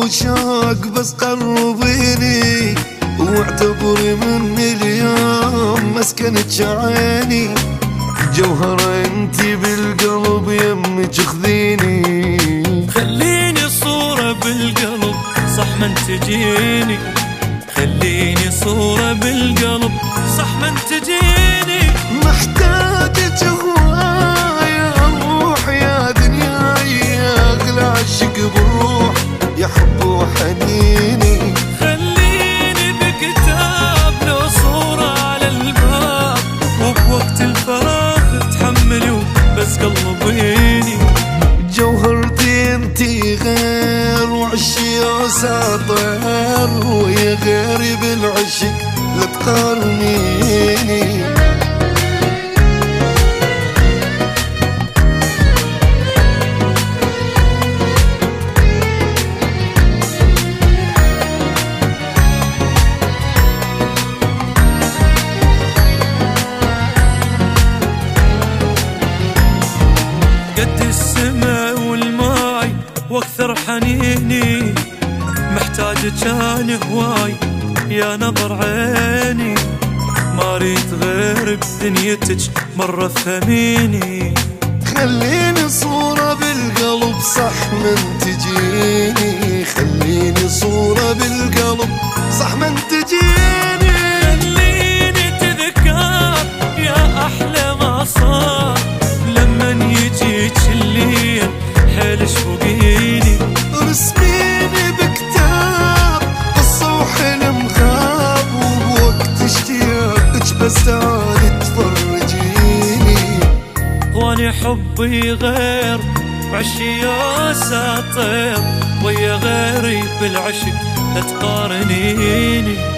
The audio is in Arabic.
وشوق بس قربيني، واعتبري مني اليوم مسكنة عيني. جوهرة انتي بالقلب يمك خذيني، خليني صورة بالقلب صح ما تجيني، خليني صورة بالقلب صح ما تجيني. محتاجة هواية روح يا دنياي، اغلى عشق بروح يا حب وحنيني. خليني بكتاب لو صورة على الباب، وبوقت الفراغ تحملي وبس قلبيني. جوهرتي انتي غير وعشي وساطر، ويا غيري بالعشق لا تقارنيني. قد السماء والماي واكثر حنيني، محتاج كان هواي يا نظر عيني. ما ريت غير بدنيتك مرة ثميني. خليني صورة بالقلب صح من تجيني، خليني صورة بالقلب صح من تجيني. خليني تذكر يا أحلى ما صار لمن يجيك الليل حيل شوقيني. رسميني بكتاب قصة وحلم غاب، وبوقت اشتياقك بس تعالي تفرجيني. واني حبي غير وعشي يا ساطر، ويا غيري بالعشق لا تقارنيني.